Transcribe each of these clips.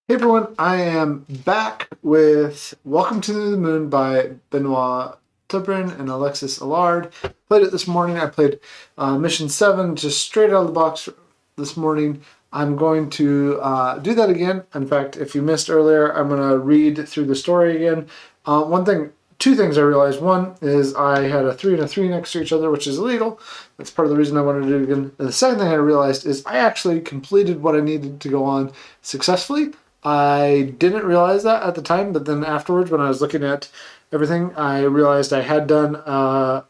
Hey everyone, I am back with Welcome to the Moon by Benoit Tubrin and Alexis Allard. Played it this morning. I played Mission 7 just straight out of the box this morning. I'm going to do that again. In fact, if you missed earlier, I'm going to read through the story again. Two things I realized. One is I had a 3 and a 3 next to each other, which is illegal. That's part of the reason I wanted to do it again. And the second thing I realized is I actually completed what I needed to go on successfully. I didn't realize that at the time, but then afterwards, when I was looking at everything, I realized I had done a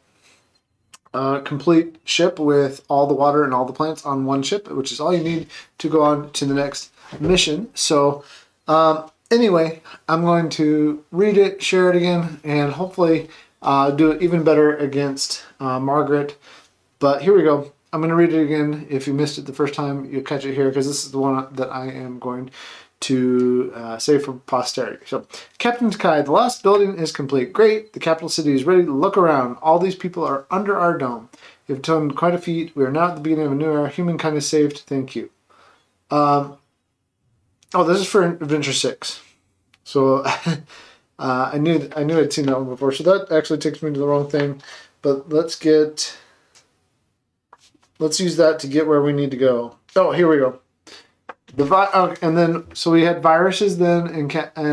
complete ship with all the water and all the plants on one ship, which is all you need to go on to the next mission. So, anyway, I'm going to read it, share it again, and hopefully do it even better against Margaret. But here we go. I'm going to read it again. If you missed it the first time, you'll catch it here because this is the one that I am going to save for posterity. So, Captain Takai, the last building is complete. Great. The capital city is ready. Look around. All these people are under our dome. You've done quite a feat. We are now at the beginning of a new era. Humankind is saved. Thank you. Oh, this is for Adventure 6. So, I knew I'd seen that one before. So that actually takes me to the wrong thing. But let's use that to get where we need to go. Oh, here we go. And then, so we had viruses then in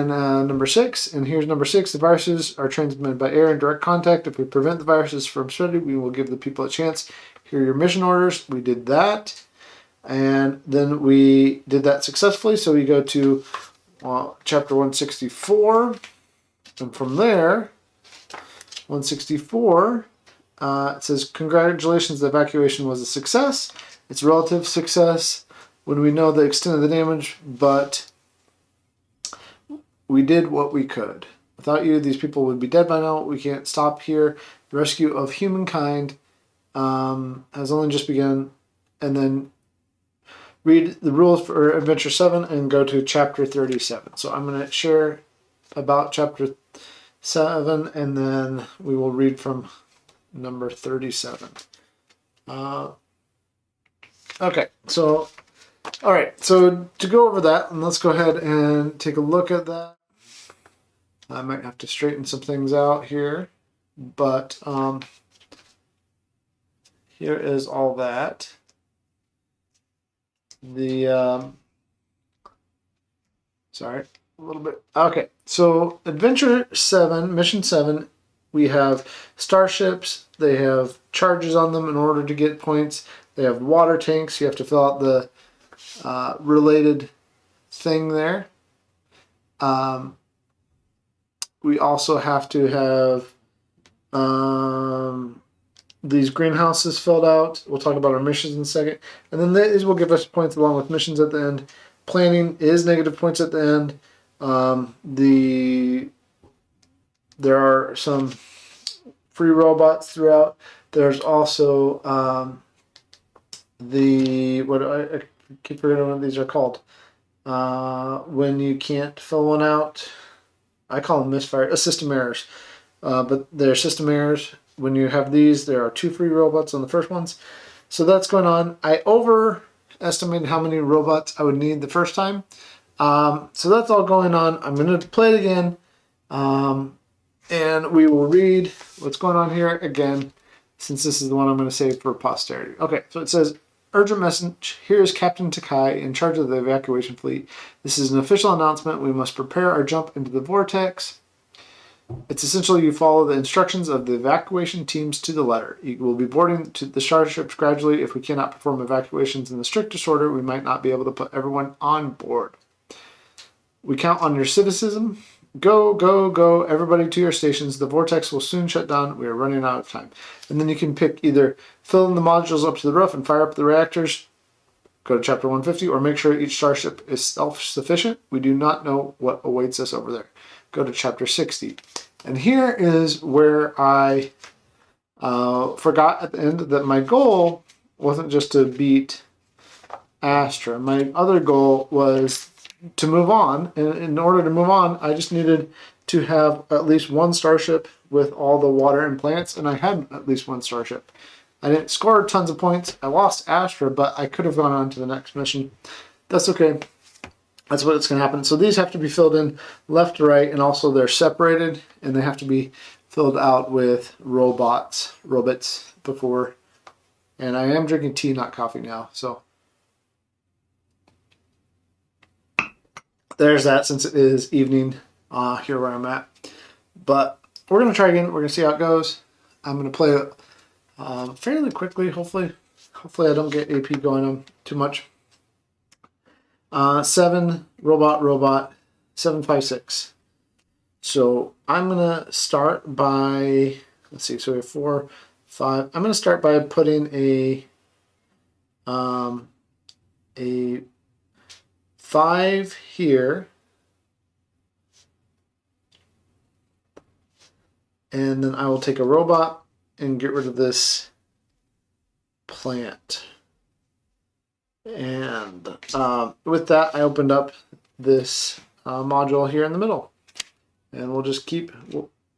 number 6, and here's number 6. The viruses are transmitted by air and direct contact. If we prevent the viruses from spreading, we will give the people a chance. Here are your mission orders. We did that, and then we did that successfully. So we go to chapter 164, and from there, 164, it says, congratulations, the evacuation was a success. It's a relative success when we know the extent of the damage, but we did what we could. Without you, these people would be dead by now. We can't stop here. The rescue of humankind has only just begun. And then read the rules for Adventure 7 and go to Chapter 37. So I'm going to share about Chapter 7, and then we will read from number 37. Okay, so... All right, so to go over that, and let's go ahead and take a look at that. I might have to straighten some things out here, but here is all that. Sorry, a little bit. Okay, so Adventure 7, Mission 7, we have starships. They have charges on them in order to get points. They have water tanks. You have to fill out the related thing there. We also have to have these greenhouses filled out. We'll talk about our missions in a second. And then these will give us points along with missions at the end. Planning is negative points at the end. There are some free robots throughout. There's also I keep forgetting what these are called. When you can't fill one out, I call them misfire, system errors. But they're system errors. When you have these, there are 2 free robots on the first ones. So that's going on. I overestimated how many robots I would need the first time. So that's all going on. I'm going to play it again. And we will read what's going on here again, since this is the one I'm going to save for posterity. Okay, so it says, urgent message. Here is Captain Takai in charge of the evacuation fleet. This is an official announcement. We must prepare our jump into the vortex. It's essential you follow the instructions of the evacuation teams to the letter. You will be boarding to the starships gradually. If we cannot perform evacuations in the strictest order, we might not be able to put everyone on board. We count on your citicism. Go, go, go, everybody to your stations. The vortex will soon shut down. We are running out of time. And then you can pick either fill in the modules up to the roof and fire up the reactors, go to chapter 150, or make sure each starship is self-sufficient. We do not know what awaits us over there. Go to chapter 60. And here is where I forgot at the end that my goal wasn't just to beat Astra. My other goal was to move on, and in order to move on, I just needed to have at least one starship with all the water and plants, and I had at least one starship. I didn't score tons of points. I lost Astra, but I could have gone on to the next mission. That's okay. That's what it's going to happen. So these have to be filled in left to right, and also they're separated, and they have to be filled out with robots before. And I am drinking tea, not coffee now. So there's that, since it is evening here where I'm at. But we're going to try again. We're going to see how it goes. I'm going to play it fairly quickly. Hopefully I don't get AP going on too much. 7 robot 756. So I'm gonna start by, let's see, so we have 4, 5. I'm gonna start by putting a 5 here, and then I will take a robot and get rid of this plant. And with that, I opened up this module here in the middle, and we'll just keep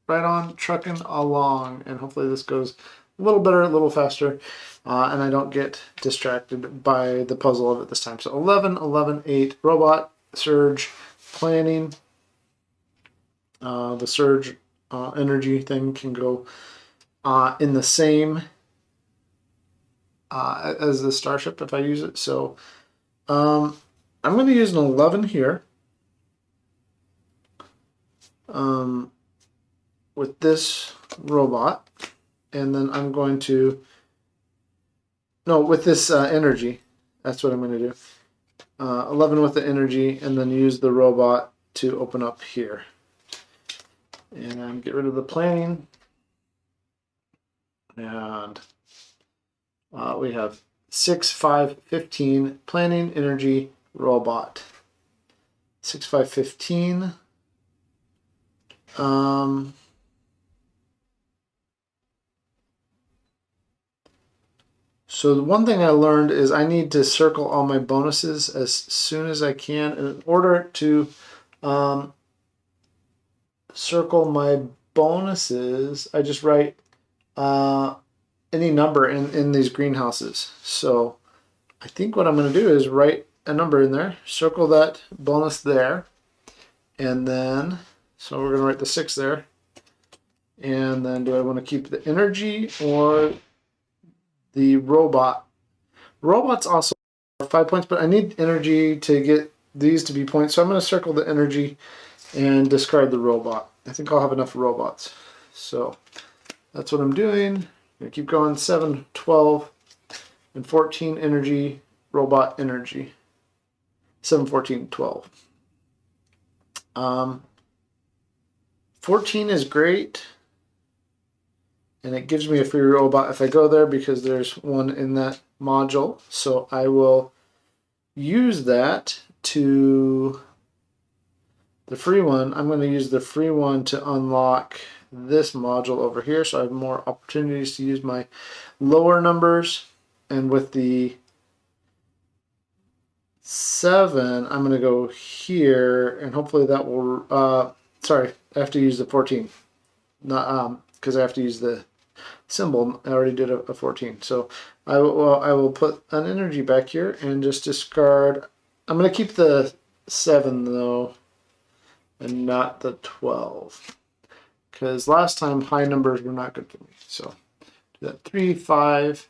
right on trucking along, and hopefully this goes a little better, a little faster, and I don't get distracted by the puzzle of it this time. So 11, 11, 8, robot, surge, planning. The surge energy thing can go in the same as the starship if I use it. So I'm going to use an 11 here with this robot, and then I'm going to, no, with this energy. That's what I'm going to do. 11 with the energy, and then use the robot to open up here. And get rid of the planning. And we have 6, 5, 15, planning, energy, robot. 6, 5, 15. So the one thing I learned is I need to circle all my bonuses as soon as I can. And in order to circle my bonuses, I just write any number in these greenhouses. So I think what I'm going to do is write a number in there, circle that bonus there, and then, so we're going to write the 6 there. And then do I want to keep the energy or the robot? Robot's also 5 points, but I need energy to get these to be points. So I'm going to circle the energy and discard the robot. I think I'll have enough robots. So that's what I'm doing. I'm going to keep going. 7, 12, and 14 energy, robot energy. 7, 14, 12. 14 is great, and it gives me a free robot if I go there because there's one in that module. So I will use that to the free one. I'm going to use the free one to unlock this module over here, so I have more opportunities to use my lower numbers. And with the 7, I'm going to go here, and hopefully that will, sorry, I have to use the 14. Not because I have to use the symbol. I already did a 14. So I will put an energy back here and just discard. I'm going to keep the 7 though, and not the 12, because last time high numbers were not good for me. So do that. 3, 5,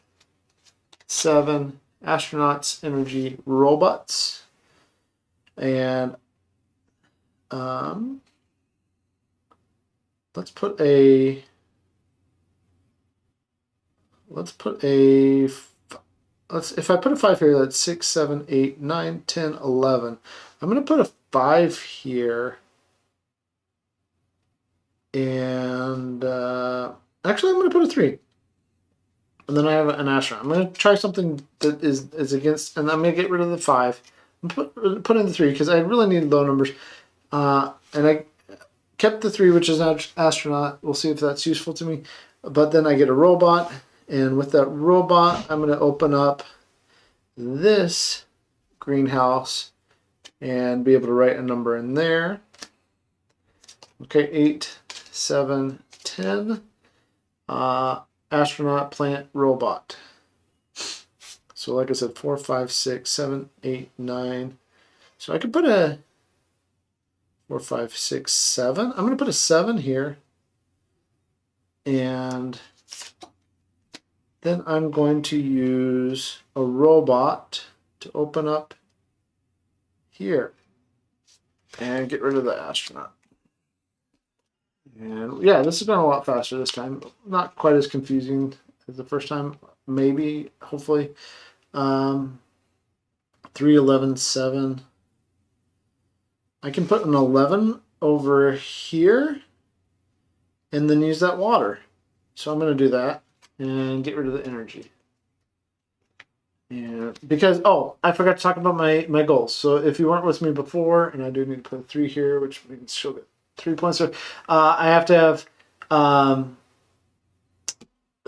7, astronauts, energy, robots, and let's put a if I put a 5 here, that's 6, 7, 8, 9, 10, 11. I'm going to put a 5 here. And actually, I'm going to put a 3. And then I have an astronaut. I'm going to try something that is against, and I'm going to get rid of the 5. And put in the 3 because I really need low numbers. And I kept the 3, which is an astronaut. We'll see if that's useful to me. But then I get a robot. And with that robot, I'm going to open up this greenhouse and be able to write a number in there. Okay, 8, 7, 10. Astronaut, plant, robot. So like I said, 4, 5, 6, 7, 8, 9, So I could put a 4, 5, 6, 7. I'm going to put a 7 here. And then I'm going to use a robot to open up here and get rid of the astronaut. And yeah, this has gone a lot faster this time. Not quite as confusing as the first time. Maybe, hopefully. 3, 11, 7. I can put an 11 over here and then use that water. So I'm going to do that and get rid of the energy. And because, oh, I forgot to talk about my goals. So if you weren't with me before, and I do need to put a 3 here, which we can still get 3 points. So I have to have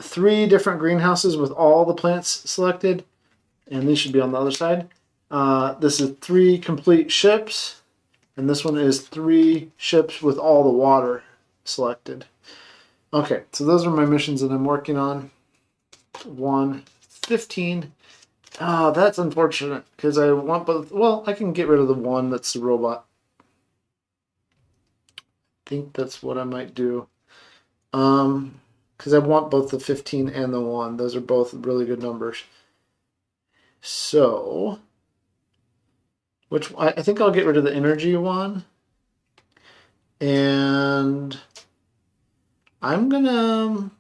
3 different greenhouses with all the plants selected, and these should be on the other side. This is 3 complete ships, and this one is 3 ships with all the water selected. Okay, so those are my missions that I'm working on. 1, 15. Oh, that's unfortunate because I want both. Well, I can get rid of the 1 that's the robot. I think that's what I might do. Because I want both the 15 and the 1. Those are both really good numbers. So, which I think I'll get rid of the energy 1. And I'm gonna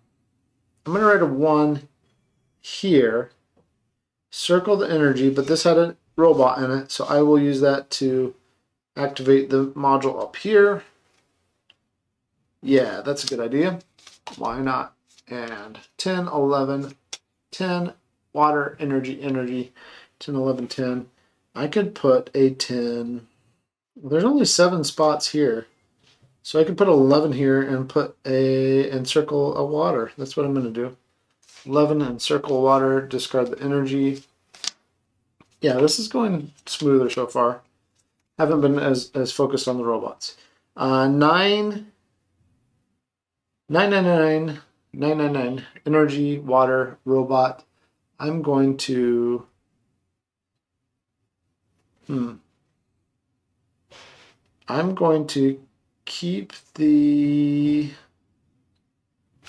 write a 1 here. Circle the energy, but this had a robot in it, so I will use that to activate the module up here. Yeah, that's a good idea. Why not? And 10, 11, 10, water, energy, energy, 10, 11, 10. I could put a 10. There's only 7 spots here. So I could put 11 here and and circle a water. That's what I'm going to do. 11 and circle water, discard the energy. Yeah, this is going smoother so far. Haven't been as focused on the robots. 9, 999, 999, energy, water, robot. I'm going to... I'm going to keep the...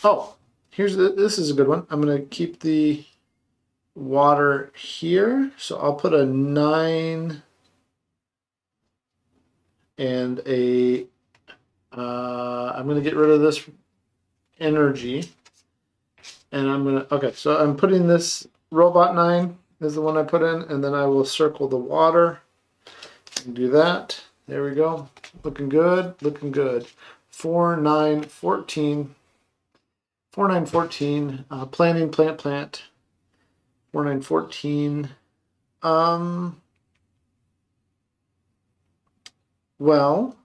Oh, this is a good one. I'm going to keep the water here. So I'll put a 9 and a... I'm going to get rid of this energy. And I'm going to... Okay, so I'm putting this robot 9 is the one I put in. And then I will circle the water. And do that. There we go. Looking good. Looking good. 4, 9, 14. 4, 9, 14. Planting, plant. 4, 9, 14. Well,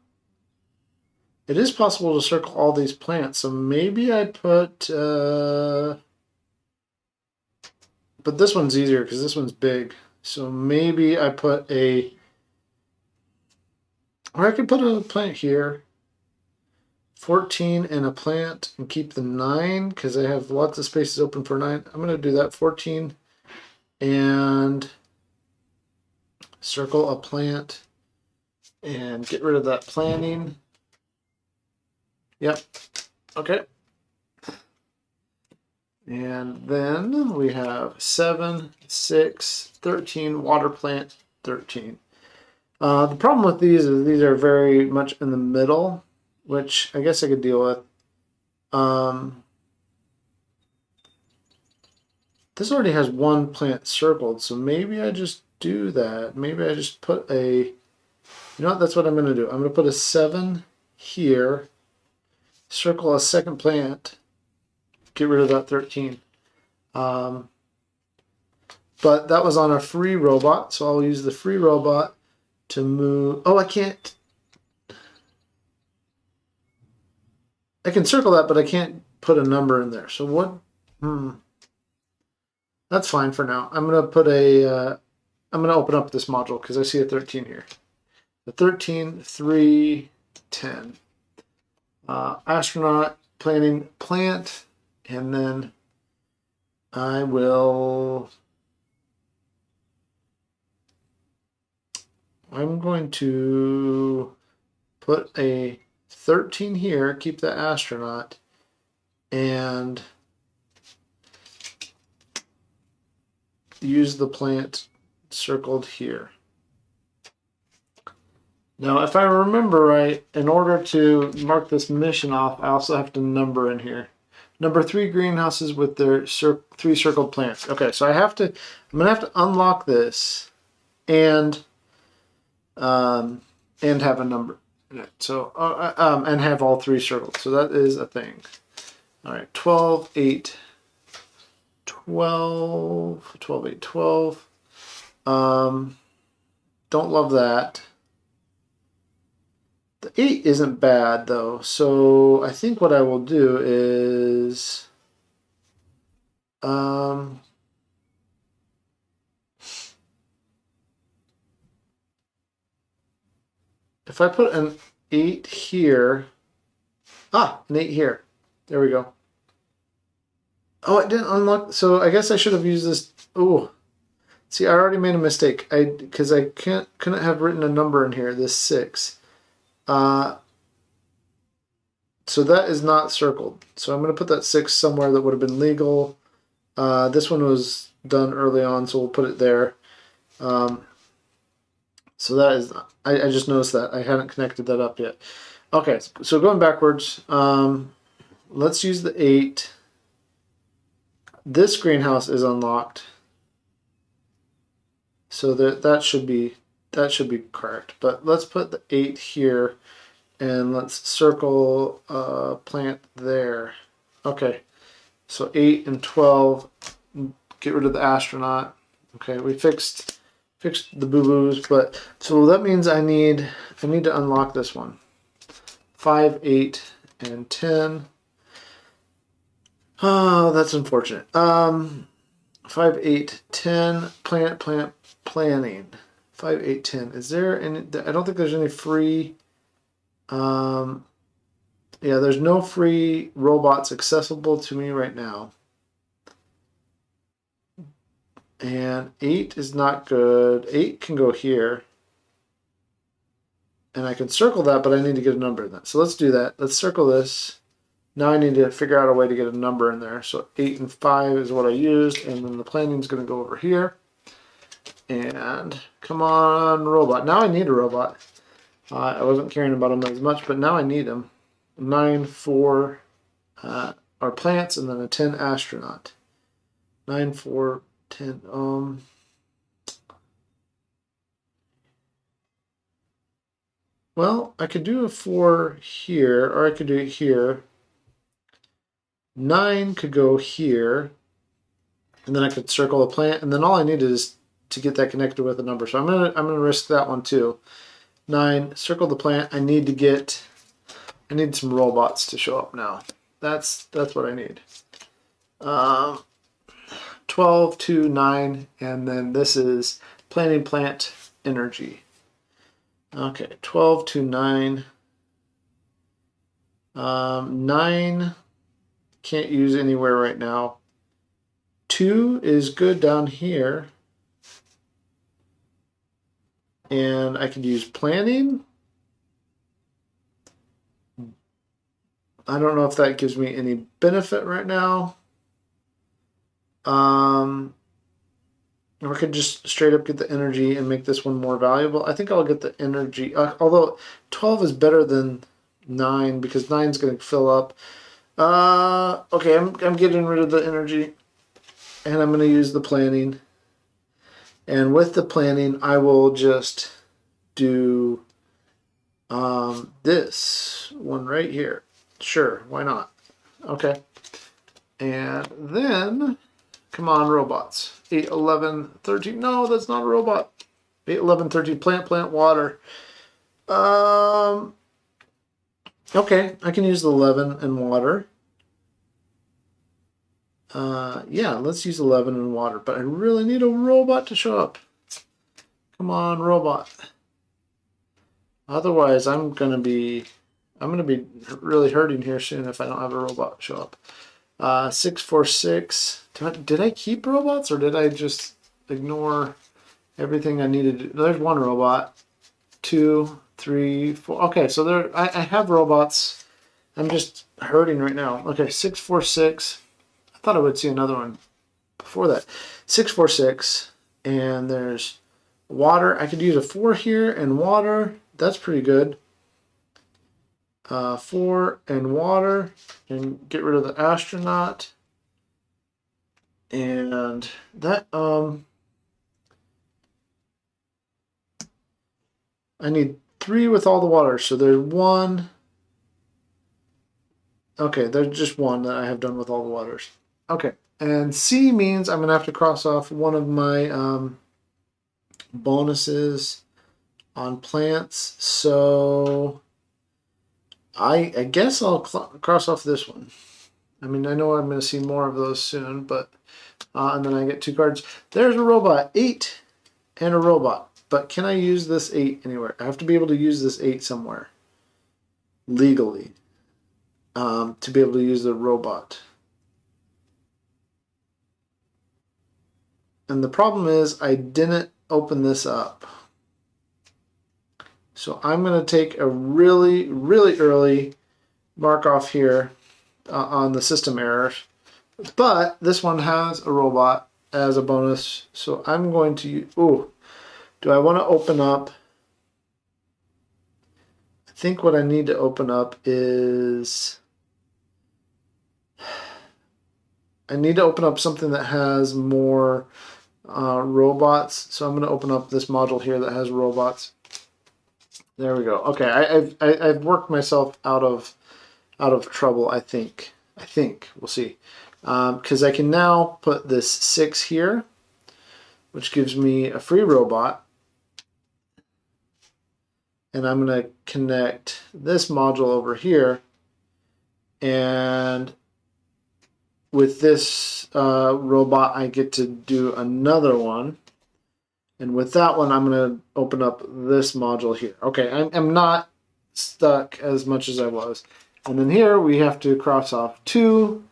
it is possible to circle all these plants, so maybe I put... but this one's easier because this one's big. So maybe I put a... Or I could put a plant here. 14 and a plant and keep the 9 because I have lots of spaces open for 9. I'm going to do that. 14 and circle a plant and get rid of that planting. Yep. Okay. And then we have 7, 6, 13, water plant, 13. The problem with these is these are very much in the middle, which I guess I could deal with. This already has 1 plant circled, so maybe I just do that. Maybe I just put a... You know what? That's what I'm going to do. I'm going to put a 7 here, circle a second plant, get rid of that 13. But that was on a free robot, so I'll use the free robot to move... Oh, I can't... I can circle that, but I can't put a number in there. So what? That's fine for now. I'm going to put a... I'm going to open up this module because I see a 13 here. The 13, 3, 10. Astronaut, planting, plant, and then I will... I'm going to put a 13 here, keep the astronaut, and use the plant circled here. Now, if I remember right, in order to mark this mission off, I also have to number in here. Number 3 greenhouses with their 3 circled plants. Okay, so I'm gonna have to unlock this and have a number in it. So, and have all 3 circled. So that is a thing. All right, 12, 8, 12, 12, 8, 12. Don't love that. The 8 isn't bad though, so I think what I will do is if I put an 8 here, an 8 here. There we go. Oh, it didn't unlock, so I guess I should have used this. Oh, see, I already made a mistake. Because I couldn't have written a number in here, this 6. So that is not circled. So I'm going to put that 6 somewhere that would have been legal. This one was done early on, so we'll put it there. So that is, I just noticed that. I hadn't connected that up yet. Okay, so going backwards, let's use the 8. This greenhouse is unlocked. So that should be correct. But let's put the 8 here and let's circle plant there. Okay. So 8 and 12, get rid of the astronaut. Okay, we fixed the boo-boos, but so that means I need to unlock this one. 5, 8, and 10. Oh, that's unfortunate. 5, 8, 10. Planning. 5, 8, 10. Is there any? I don't think there's any free. Yeah, there's no free robots accessible to me right now. And 8 is not good. 8 can go here. And I can circle that, but I need to get a number in that. So let's do that. Let's circle this. Now I need to figure out a way to get a number in there. So 8 and 5 is what I used. And then the planning is going to go over here. And come on, robot. Now I need a robot. I wasn't caring about them as much, but now I need them. 9, 4 are plants, and then a 10 astronaut. 9, 4, 10. Well, I could do a 4 here, or I could do it here. 9 could go here, and then I could circle a plant, and then all I need is to get that connected with a number. So I'm gonna risk that one too. 9, circle the plant. I need some robots to show up now. That's what I need. 12, 2, 9, and then this is planting plant energy. Okay, 12 to 9. 9 can't use anywhere right now. 2 is good down here. And I could use planning. I don't know if that gives me any benefit right now. Or I could just straight up get the energy and make this one more valuable. I think I'll get the energy. Although 12 is better than 9 because 9 is going to fill up. Okay, I'm getting rid of the energy. And I'm going to use the planning. And with the planning, I will just do this one right here. Sure, why not? Okay. And then, come on, robots. 8, 11, 13. No, that's not a robot. 8, 11, 13. Plant, water. Okay, I can use the 11 and water. Yeah, let's use 11 and water, but I really need a robot to show up. Come on, robot. Otherwise, I'm gonna be really hurting here soon if I don't have a robot show up. 6, 4, 6. Did I keep robots or did I just ignore everything I needed to do? There's one robot. 2, 3, 4. Okay, so there I have robots. I'm just hurting right now. Okay, 6, 4, 6. I thought I would see another one before that. 6, 4, 6, and there's water. I could use a 4 here and water. That's pretty good. 4 and water, and get rid of the astronaut. And that I need 3 with all the water. So there's 1. Okay, there's just 1 that I have done with all the waters. Okay, and C means I'm gonna have to cross off one of my bonuses on plants. So I guess I'll cross off this one. I mean, I know I'm going to see more of those soon, but and then I get 2 cards. There's a robot, 8, and a robot. But can I use this 8 anywhere? I have to be able to use this 8 somewhere legally to be able to use the robot. And the problem is I didn't open this up. So I'm going to take a really, really early mark off here on the system errors. But this one has a robot as a bonus. So I'm going to, do I want to open up? I think what I need to open up is, I need to open up something that has more robots. So I'm going to open up this module here that has robots. There we go. Okay, I've worked myself out of trouble. I think we'll see, because I can now put this 6 here, which gives me a free robot, and I'm going to connect this module over here, and with this robot I get to do another one. And with that one, I'm going to open up this module here. Okay, I'm not stuck as much as I was. And then here we have to cross off 2.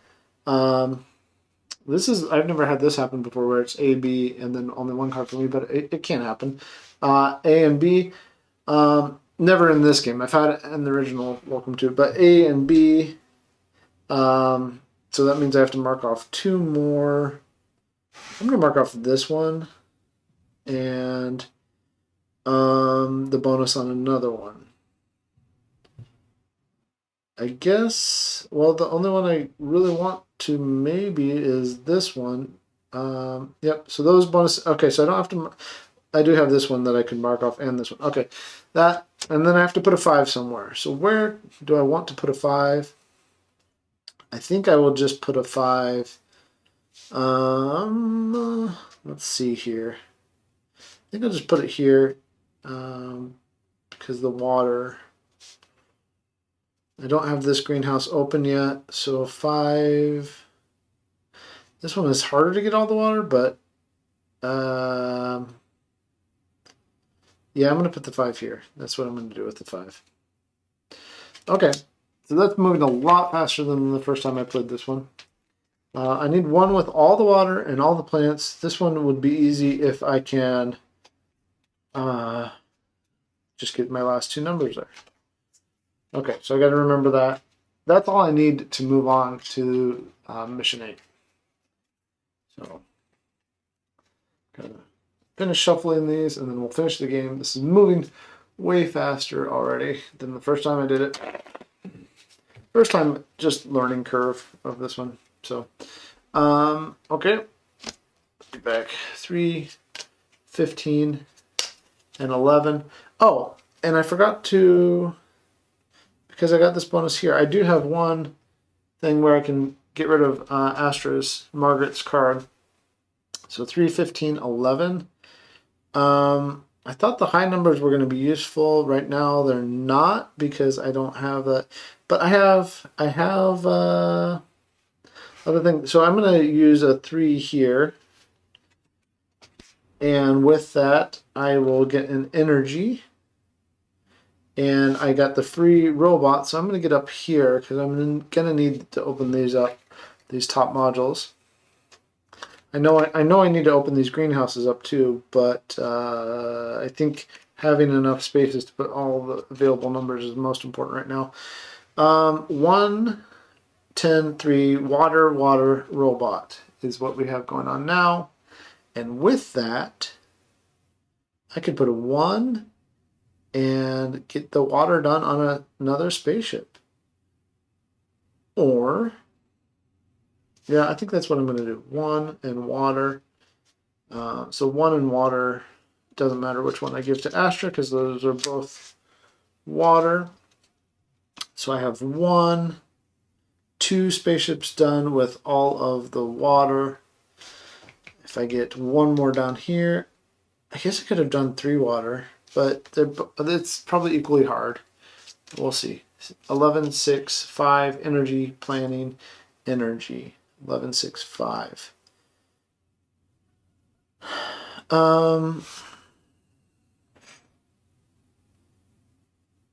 This is, I've never had this happen before where it's A, B, and then only 1 card for me, but it can happen. A and B, never in this game. I've had it in the original Welcome to, but A and B, so that means I have to mark off 2 more. I'm going to mark off this one. And the bonus on another one. I guess, well, the only one I really want to maybe is this one. Yep, so those bonus, okay, so I don't have to, I do have this one that I can mark off and this one. Okay, that, and then I have to put a 5 somewhere. So where do I want to put a 5? I think I will just put a 5. Let's see here. I think I'll just put it here because the water. I don't have this greenhouse open yet, so 5. This one is harder to get all the water, but yeah, I'm going to put the 5 here. That's what I'm going to do with the 5. Okay, so that's moving a lot faster than the first time I played this one. I need one with all the water and all the plants. This one would be easy if I can just get my last 2 numbers there. Okay, so I got to remember that. That's all I need to move on to mission 8. So, gonna finish shuffling these, and then we'll finish the game. This is moving way faster already than the first time I did it. First time, just learning curve of this one. So, okay. Get back 3, 15. And 11. Oh, and I forgot to, because I got this bonus here, I do have one thing where I can get rid of Astra's, Margaret's card. So 3, 15, 11. I thought the high numbers were going to be useful. Right now they're not because I don't have that. But I have other things. So I'm going to use a 3 here. And with that, I will get an energy. And I got the free robot, so I'm going to get up here because I'm going to need to open these up, these top modules. I know I need to open these greenhouses up too, but I think having enough spaces to put all the available numbers is most important right now. 1, 10, 3, water, robot is what we have going on now. And with that, I could put a 1 and get the water done on another spaceship. Or, yeah, I think that's what I'm going to do. 1 and water. So 1 and water, doesn't matter which one I give to Astra because those are both water. So I have 1, 2 spaceships done with all of the water. If I get 1 more down here, I guess I could have done 3 water, but it's probably equally hard. We'll see. 11, 6, 5, energy, planning, energy. 11, 6, 5.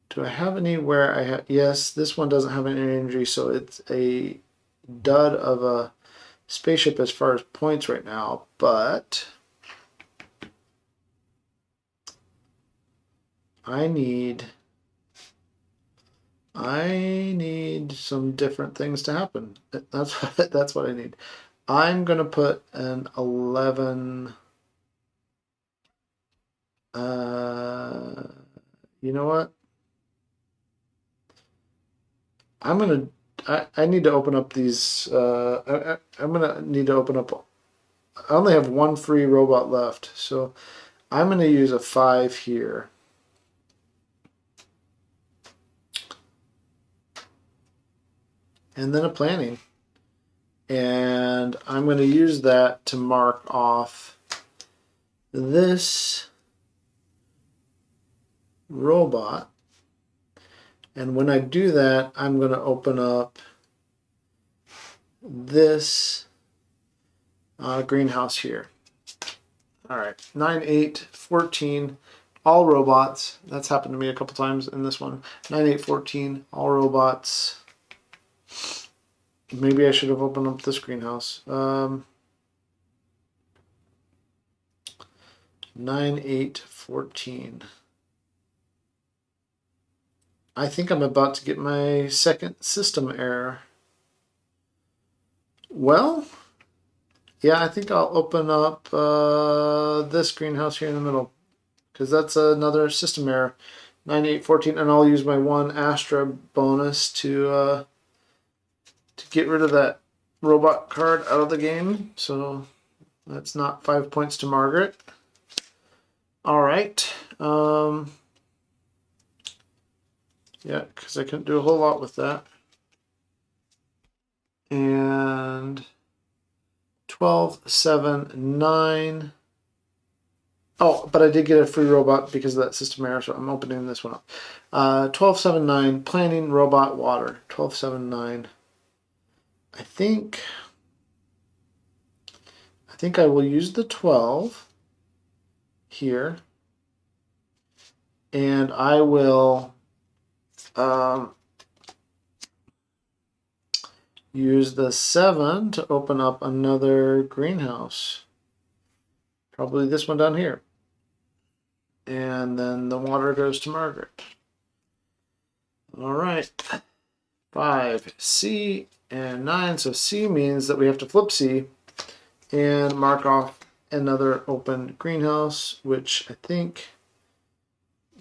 Do I have any where I have... Yes, this one doesn't have any energy, so it's a dud of a spaceship as far as points right now, but I need some different things to happen. That's what I need. I'm gonna put an 11. You know what? I need to open up these. I'm gonna need to open up. I only have 1 free robot left, so I'm gonna use a 5 here. And then a planning. And I'm going to use that to mark off this robot. And when I do that, I'm going to open up this greenhouse here. All right, 9, 8, 14, all robots. That's happened to me a couple times in this one. 9, 8, 14, all robots. Maybe I should have opened up this greenhouse. 9, 8, 14. I think I'm about to get my second system error. Well, yeah, I think I'll open up this greenhouse here in the middle, because that's another system error. 9, 8, 14, and I'll use my 1 Astra bonus to get rid of that robot card out of the game. So that's not 5 points to Margaret. All right. Yeah, because I couldn't do a whole lot with that. And 12, 7, 9. Oh, but I did get a free robot because of that system error, so I'm opening this one up. 12, 7, 9, planning, robot, water. 12, 7, 9. I think I will use the 12 here, and I will use the 7 to open up another greenhouse. Probably this one down here. And then the water goes to Margaret. All right. 5, C, and 9. So C means that we have to flip C and mark off another open greenhouse, which I think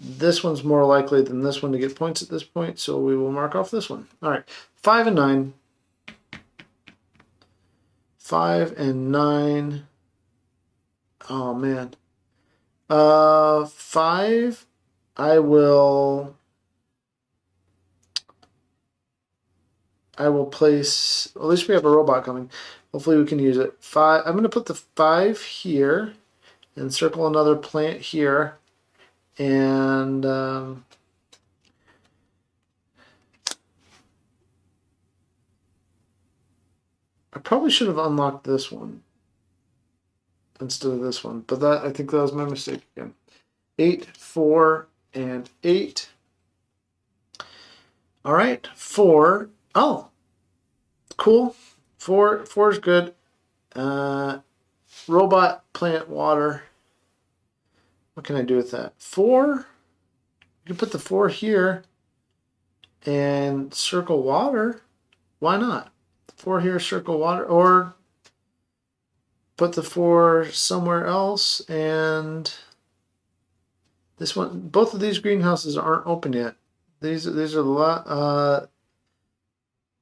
this one's more likely than this one to get points at this point, so we will mark off this one. All right, 5 and 9. 5 and 9. Oh, man. 5, I will place, at least we have a robot coming. Hopefully we can use it. 5, I'm going to put the 5 here and circle another plant here. And I probably should have unlocked this one instead of this one, but I think that was my mistake again. 8, 4, and 8. All right, 4. Oh, cool. 4 is good. Robot, plant, water. What can I do with that? 4. You can put the 4 here and circle water. Why not? 4 here, circle water, or put the 4 somewhere else. And this one, both of these greenhouses aren't open yet. These are the lot.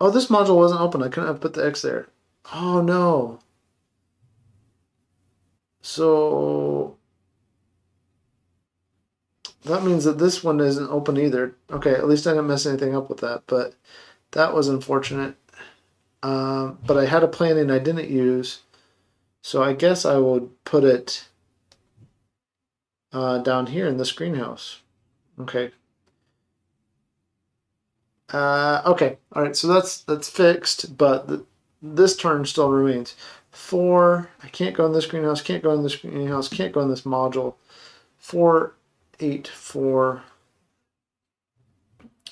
Oh, this module wasn't open. I couldn't have put the X there. Oh no. So that means that this one isn't open either. Okay, at least I didn't mess anything up with that, but that was unfortunate. But I had a planning I didn't use, so I guess I would put it down here in this greenhouse. Okay. Okay. All right. So that's fixed, but this turn still remains. 4. I can't go in this greenhouse. Can't go in this greenhouse. Can't go in this module. 4, 8, 4.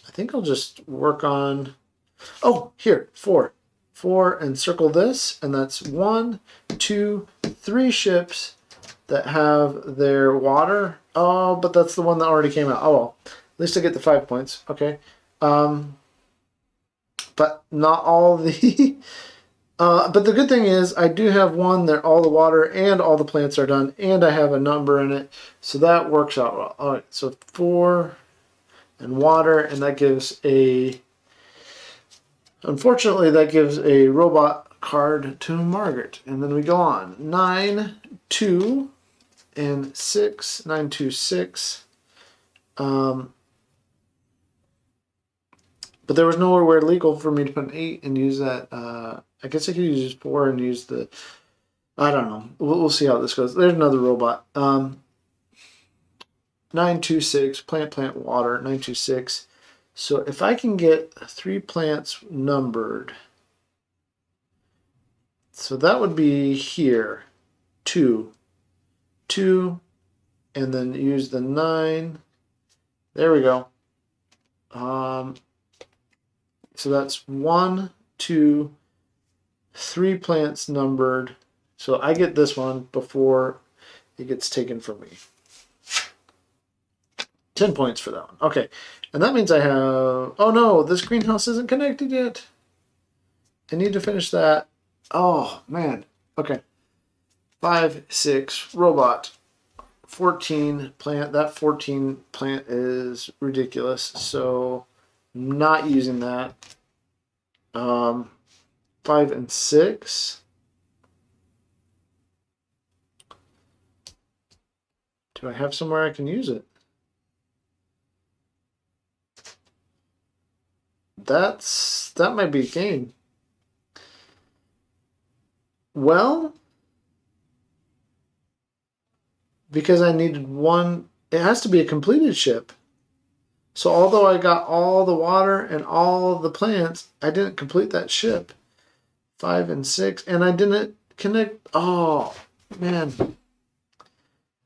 I think I'll just work on. Oh, here 4, 4, and circle this, and that's 1, 2, 3 ships that have their water. Oh, but that's the one that already came out. Oh well. At least I get the 5 points. Okay. But not all the. But the good thing is I do have one that all the water and all the plants are done, and I have a number in it, so that works out well. All right, so 4 and water, and that gives a. Unfortunately, that gives a robot card to Margaret, and then we go on 9, 2, and 6. 9, 2, 6. But there was nowhere legal for me to put an 8 and use that. I guess I could use 4 and use the. I don't know. We'll see how this goes. There's another robot. 926 plant water 926. So if I can get 3 plants numbered, so that would be here 2, and then use the 9. There we go. So that's 1, 2, 3 plants numbered. So I get this one before it gets taken from me. 10 points for that one. Okay. And that means I have. Oh no, this greenhouse isn't connected yet. I need to finish that. Oh man. Okay. 5, 6, robot. 14 plant. That 14 plant is ridiculous. So I'm not using that. 5 and 6. Do I have somewhere I can use it? That might be a game. Well, because I needed one, it has to be a completed ship. So although I got all the water and all the plants, I didn't complete that ship. 5 and 6, and I didn't connect. Oh, man.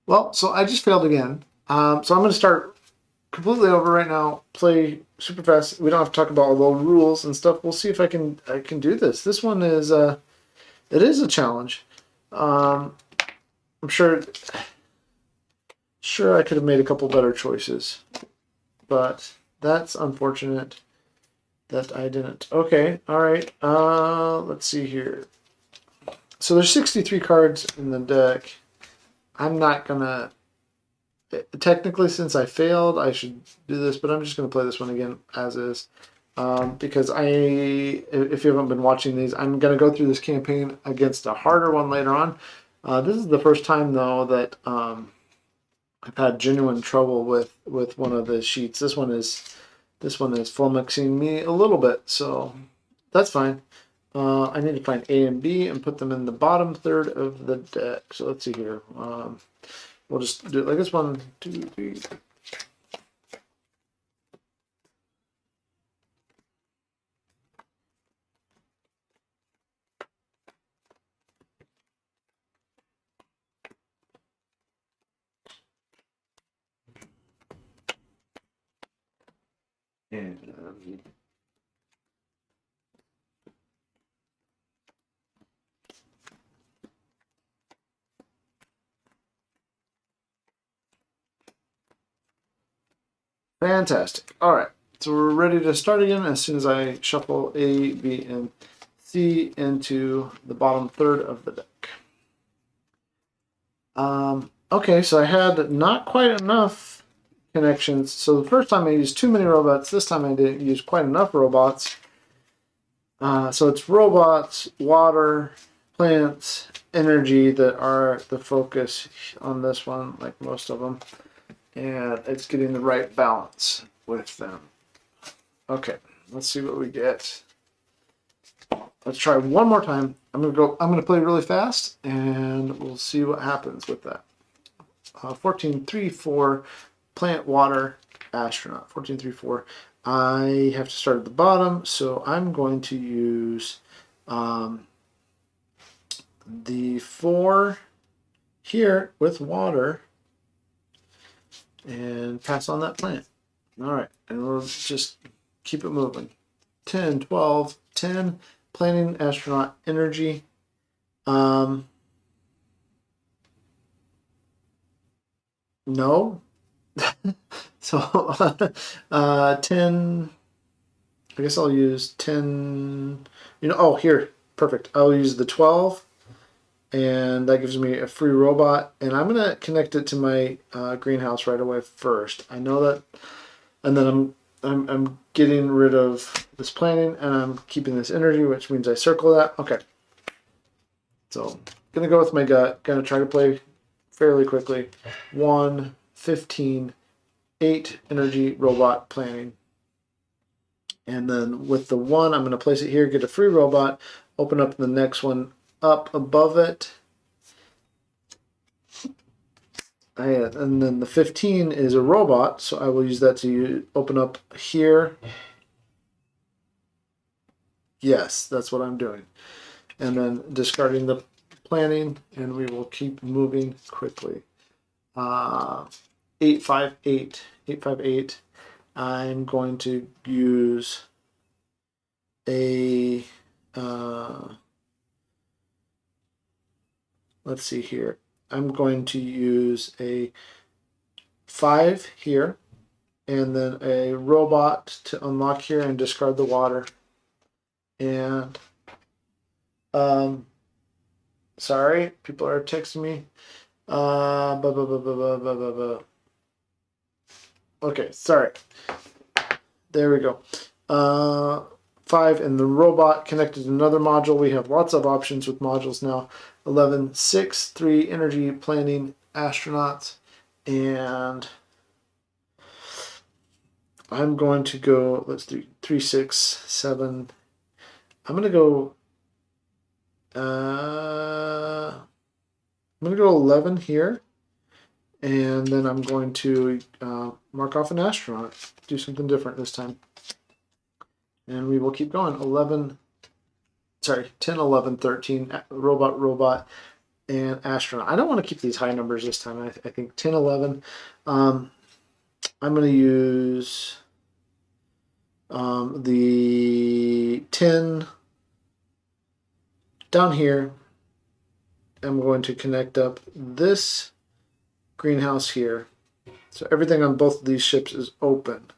Well, so I just failed again. So I'm going to start completely over right now. Play super fast. We don't have to talk about all the rules and stuff. We'll see if I can do this. This one is it is a challenge. I'm sure I could have made a couple better choices, but that's unfortunate that I didn't. Okay, all right. Let's see here. So there's 63 cards in the deck. I'm not gonna. Technically, since I failed, I should do this, but I'm just gonna play this one again as is. Because if you haven't been watching these, I'm gonna go through this campaign against a harder one later on. This is the first time though that I've had genuine trouble with one of the sheets. This one is flummoxing me a little bit, so that's fine. I need to find A and B and put them in the bottom third of the deck. So let's see here. We'll just do it like this. 1, 2, 3. And Fantastic. All right. So we're ready to start again as soon as I shuffle A, B, and C into the bottom third of the deck. Okay, so I had not quite enough connections. So the first time I used too many robots. This time I didn't use quite enough robots. So it's robots, water, plants, energy that are the focus on this one, like most of them. And it's getting the right balance with them. Okay, let's see what we get. Let's try one more time. I'm gonna play really fast and we'll see what happens with that. 14, 3, 4, plant, water, astronaut. 14, 3, 4. I have to start at the bottom, so I'm going to use the 4 here with water and pass on that plant. All right, and we'll just keep it moving. 10, 12, 10, planting, astronaut, energy. No. So 10, I guess I'll use 10, oh, here, perfect. I'll use the 12, and that gives me a free robot, and I'm going to connect it to my greenhouse right away first. I know that, and then I'm getting rid of this planting, and I'm keeping this energy, which means I circle that. Okay. So, going to go with my gut, going to try to play fairly quickly. 1, 15, 8 energy robot planning. And then with the 1, I'm going to place it here, get a free robot, open up the next one up above it. And then the 15 is a robot, so I will use that to open up here. Yes, that's what I'm doing. And then discarding the planning, and we will keep moving quickly. 8, 5, 8. 8, 5, 8. I'm going to use a let's see here. I'm going to use a 5 here, and then a robot to unlock here and discard the water. And sorry, people are texting me. Okay, sorry. There we go. 5 and the robot connected to another module. We have lots of options with modules now. 11, 6, 3, energy, planning, astronauts, and I'm going to go, let's do 3, 6, 7. I'm going to go, I'm going to go 11 here, and then I'm going to mark off an astronaut, do something different this time. And we will keep going. 10, 11, 13, robot, and astronaut. I don't want to keep these high numbers this time. I think 10, 11. I'm going to use the 10 down here. I'm going to connect up this greenhouse here. So everything on both of these ships is open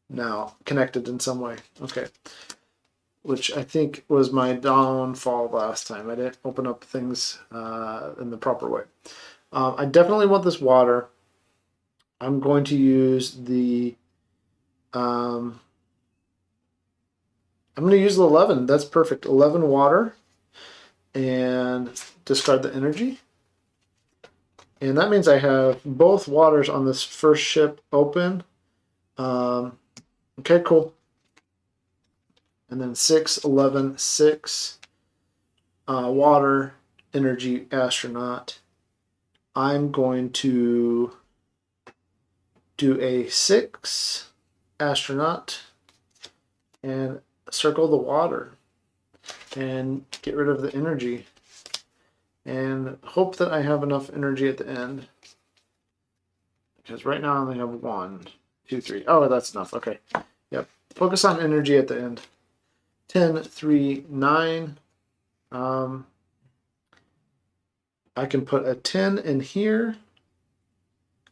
now, connected in some way. Okay. Which I think was my downfall last time. I didn't open up things in the proper way. I definitely want this water. I'm going to use the I'm going to use the 11. That's perfect. 11 water and discard the energy. And that means I have both waters on this first ship open. Okay, cool. And then 6, 11, 6, water, energy, astronaut. I'm going to do a 6, astronaut, and circle the water and get rid of the energy. And hope that I have enough energy at the end. Because right now I only have 1, 2, 3. Oh, that's enough. Okay. Yep. Focus on energy at the end. 10, 3, 9. I can put a 10 in here.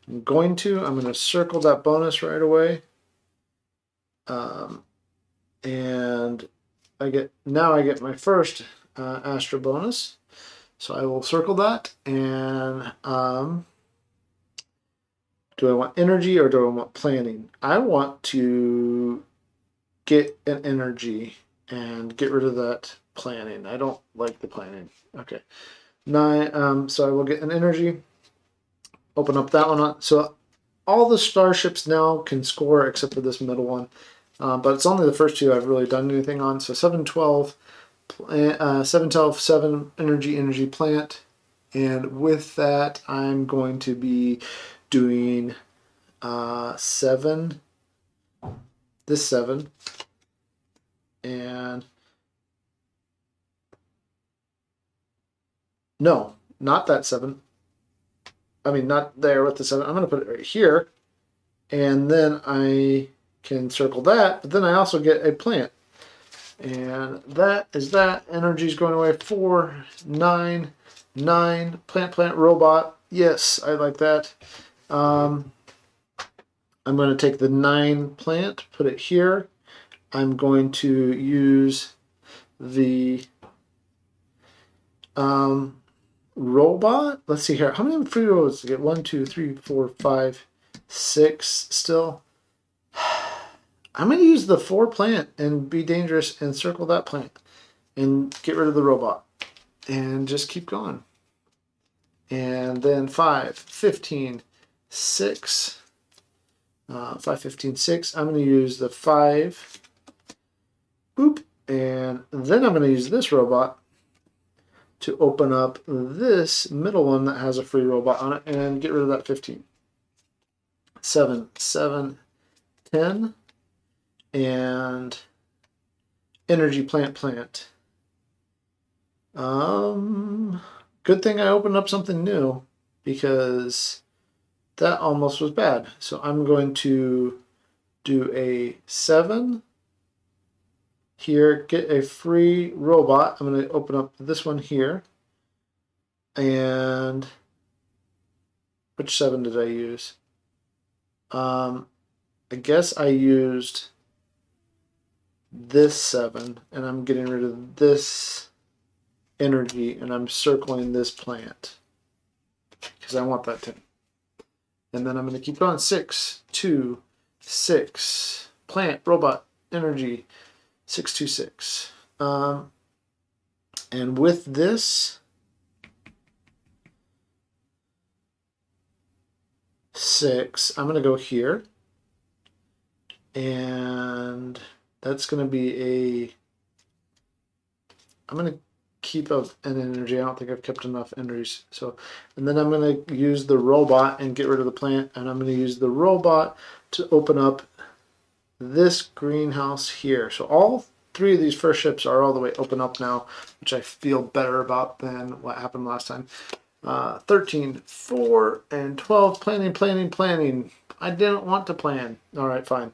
I'm going to circle that bonus right away. And I get my first Astra bonus. So I will circle that. And do I want energy or do I want planning? I want to get an energy and get rid of that planning. I don't like the planning. Okay. 9. So I will get an energy. Open up that one. So all the starships now can score except for this middle one. But it's only the first two I've really done anything on. So 712, 712, 7 energy plant. And with that, I'm going to be doing 7, this 7, and no, not that 7. I mean, not there with the 7. I'm going to put it right here, and then I can circle that, but then I also get a plant. And that is that. Energy's going away. 4, 9, 9. Plant, robot. Yes, I like that. I'm going to take the 9 plant, put it here. I'm going to use the robot. Let's see here. How many free robots to get? 1, 2, 3, 4, 5, 6 still. I'm going to use the 4 plant and be dangerous and circle that plant and get rid of the robot and just keep going. And then 5, 15, 6. 5, 15, 6. I'm going to use the 5. Boop. And then I'm going to use this robot to open up this middle one that has a free robot on it and get rid of that 15. 7, 7, 10. And energy plant. Good thing I opened up something new because that almost was bad. So I'm going to do a 7 here, get a free robot. I'm going to open up this one here. And which 7 did I use? I guess I used this 7, and I'm getting rid of this energy, and I'm circling this plant because I want that 10. And then I'm going to keep going. 6, 2, 6. Plant, robot, energy, 6, 2, 6. And with this 6, I'm going to go here, and that's going to be I'm going to keep an energy. I don't think I've kept enough energies. So, and then I'm going to use the robot and get rid of the plant, and I'm going to use the robot to open up this greenhouse here. So all 3 of these first ships are all the way open up now, which I feel better about than what happened last time. 13, 4, and 12. Planning. I didn't want to plan. All right, fine.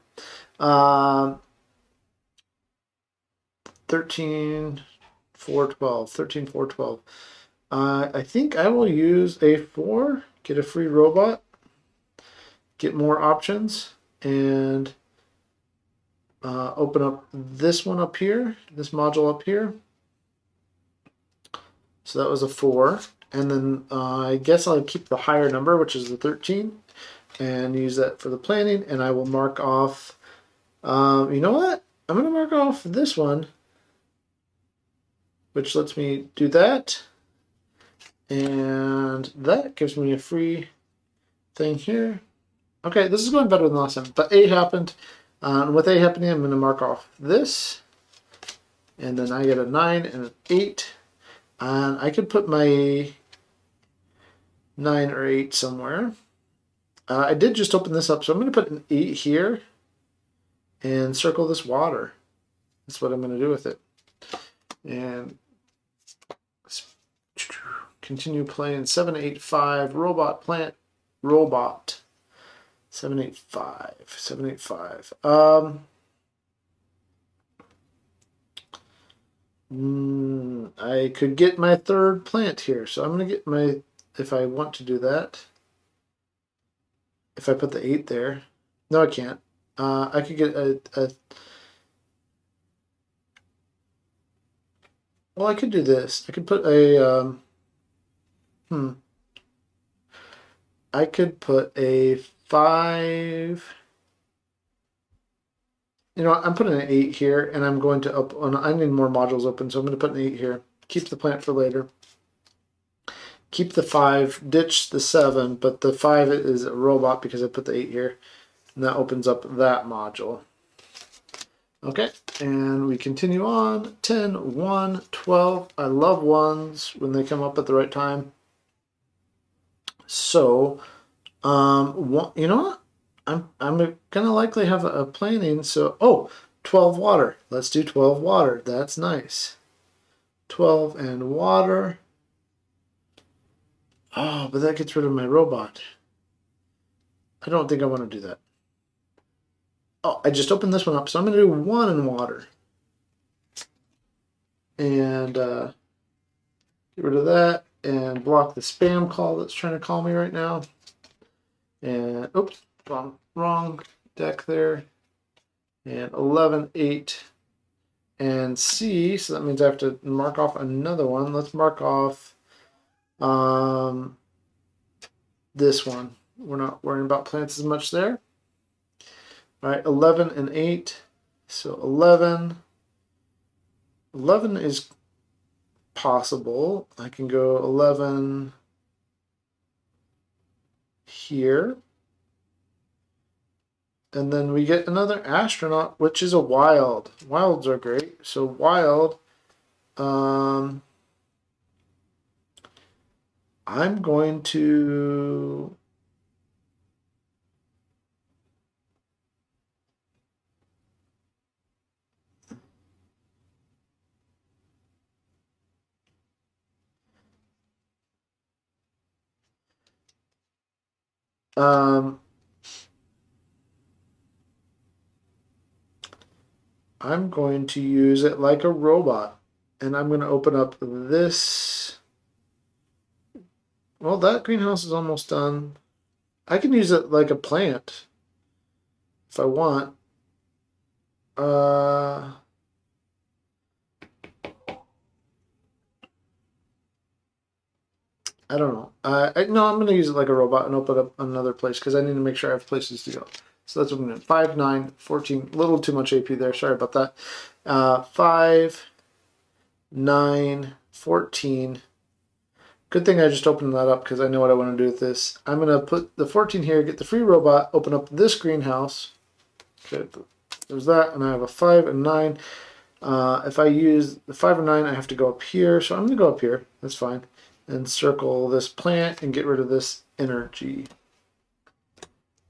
13, 4, 12. 13, 4, 12. I think I will use a 4, get a free robot, get more options, and open up this one up here, this module up here. So that was a 4. And then I guess I'll keep the higher number, which is the 13, and use that for the planning. And I will mark off, you know what? I'm going to mark off this one, which lets me do that. And that gives me a free thing here. Okay, this is going better than last time. But A happened. And with A happening, I'm going to mark off this. And then I get a 9 and an 8. And I could put my 9 or 8 somewhere. I did just open this up, so I'm going to put an 8 here and circle this water. That's what I'm going to do with it. And continue playing. 7, 8, 5. Robot, plant, robot. 7, 8, 5. 7, 8, 5. I could get my 3rd plant here, so I'm going to get my, if I want to do that. if I put the 8 there. No, I can't. I could get well, I could do this. I could put a, I could put a 5. You know what? I'm putting an 8 here, and I'm going to up. Oh, I need more modules open, so I'm going to put an 8 here. Keep the plant for later. Keep the 5, ditch the 7, but the 5 is a robot because I put the 8 here, and that opens up that module. Okay, and we continue on. 10, 1, 12. I love 1s when they come up at the right time. So, you know what? I'm gonna likely have a planning. So, 12 water. Let's do 12 water. That's nice. 12 and water. Oh, but that gets rid of my robot. I don't think I want to do that. Oh, I just opened this one up, so I'm going to do 1 in water. And get rid of that and block the spam call that's trying to call me right now. And, oops, wrong deck there. And 11, 8, and C, so that means I have to mark off another one. Let's mark off this one. We're not worrying about plants as much there. All right, 11 and 8. So 11. 11 is possible. I can go 11 here. And then we get another astronaut, which is a wild. Wilds are great. So wild. I'm going to I'm going to use it like a robot, and I'm going to open up this. Well, that greenhouse is almost done. I can use it like a plant if I want. I don't know. No, I'm going to use it like a robot and open up another place because I need to make sure I have places to go. So that's what I'm doing. 5, 9, 14. A little too much AP there. Sorry about that. 5, 9, 14. Good thing I just opened that up because I know what I want to do with this. I'm going to put the 14 here, get the free robot, open up this greenhouse. Okay, there's that, and I have a 5 and 9. If I use the 5 or 9, I have to go up here. So I'm going to go up here. That's fine. And circle this plant and get rid of this energy.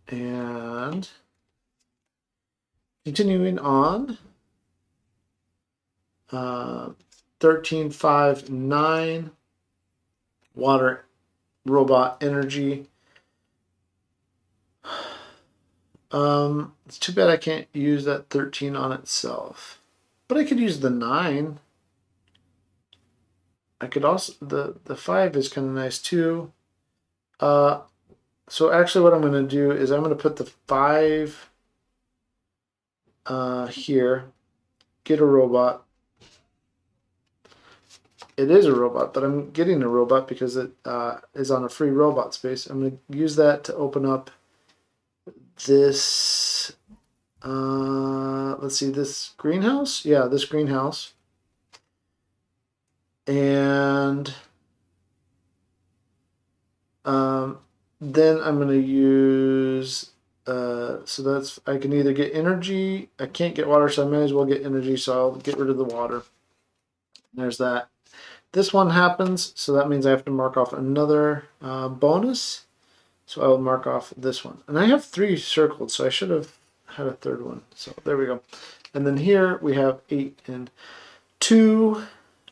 And continuing on, 13, 5, 9, water robot energy. It's too bad I can't use that 13 on itself, but I could use the 9. I could also, the 5 is kind of nice too. So actually what I'm going to do is I'm going to put the 5 here, get a robot. It is a robot, but I'm getting a robot because it is on a free robot space. I'm going to use that to open up this, let's see, this greenhouse? Yeah, this greenhouse. And then I'm going to use, so that's, I can either get energy, I can't get water, so I might as well get energy, so I'll get rid of the water. There's that. This one happens, so that means I have to mark off another bonus. So I will mark off this one. And I have 3 circled, so I should have had a 3rd one. So there we go. And then here we have 8 and 2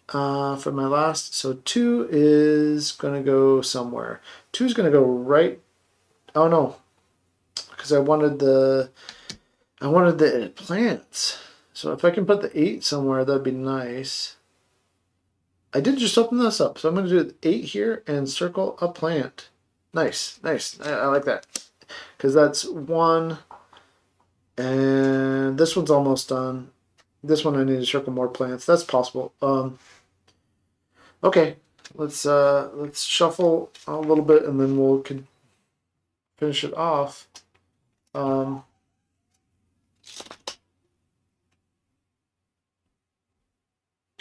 for my last. So 2 is going to go somewhere. 2 is going to go right. Oh no, because I wanted the plants. So if I can put the 8 somewhere, that'd be nice. I did just open this up, so I'm going to do 8 here and circle a plant. Nice, nice. I like that. because that's one, and this one's almost done. This one I need to circle more plants. That's possible. Okay, let's shuffle a little bit, and then we'll finish it off.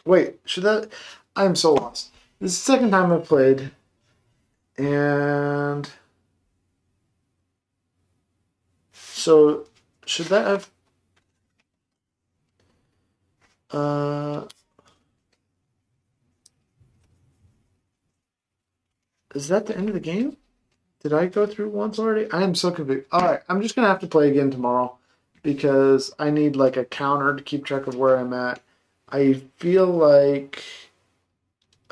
Wait, should that? I'm so lost. This is the second time I've played, and so should that have? Is that the end of the game? Did I go through once already? I am so confused. All right, I'm just gonna have to play again tomorrow because I need like a counter to keep track of where I'm at. I feel like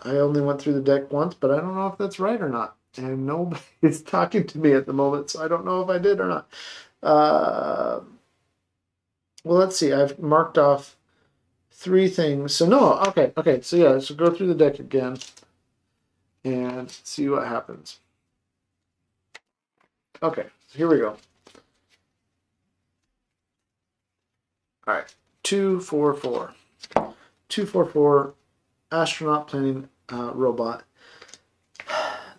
I only went through the deck once, but I don't know if that's right or not. And nobody's talking to me at the moment, so I don't know if I did or not. Well, let's see. I've marked off 3 things. So no, okay. So yeah, so go through the deck again and see what happens. Okay, here we go. All right, 244. 244 astronaut planning robot.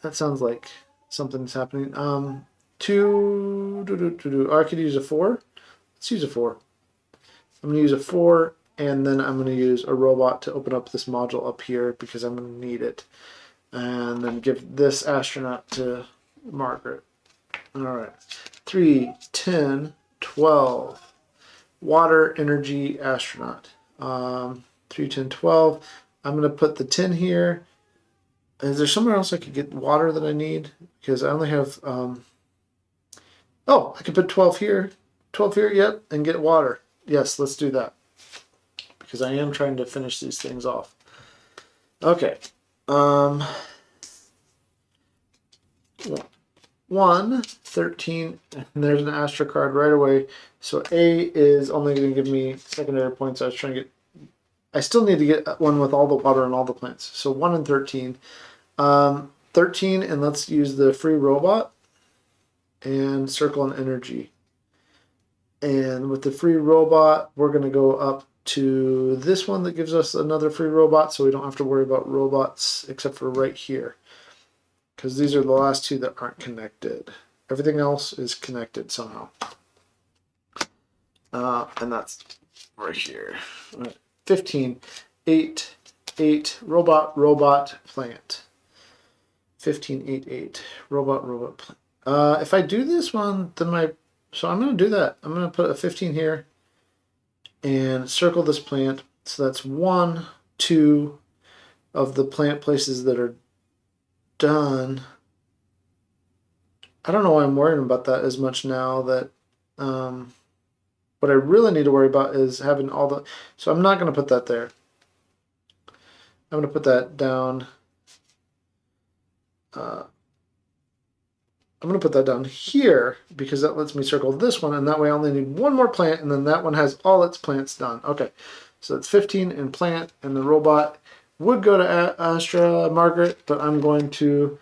That sounds like something's happening. I could use a 4. Let's use a 4. I'm gonna use a 4, and then I'm gonna use a robot to open up this module up here because I'm gonna need it, and then give this astronaut to Margaret. All right, 3, 10, 12. Water energy astronaut. 3, 10, 12. I'm going to put the 10 here. Is there somewhere else I could get water that I need? Because I only have... Oh, I can put 12 here. 12 here, yep, and get water. Yes, let's do that. Because I am trying to finish these things off. Okay. 1, 13, and there's an Astra card right away. So A is only going to give me secondary points. I still need to get one with all the water and all the plants. So 1 and 13. 13, and let's use the free robot and circle an energy. And with the free robot, we're going to go up to this one that gives us another free robot, so we don't have to worry about robots except for right here. Because these are the last 2 that aren't connected. Everything else is connected somehow. And that's right here. All right. 15, 8, 8, robot, plant. 15, 8, 8, robot, plant. If I do this one, then so I'm going to do that. I'm going to put a 15 here and circle this plant. So that's 1, 2 of the plant places that are done. I don't know why I'm worrying about that as much now that what I really need to worry about is having all the... So I'm not going to put that there. I'm going to put that down. I'm going to put that down here because that lets me circle this one, and that way I only need 1 more plant, and then that one has all its plants done. Okay, so it's 15 in plant, and the robot would go to Astra Margaret, but I'm going to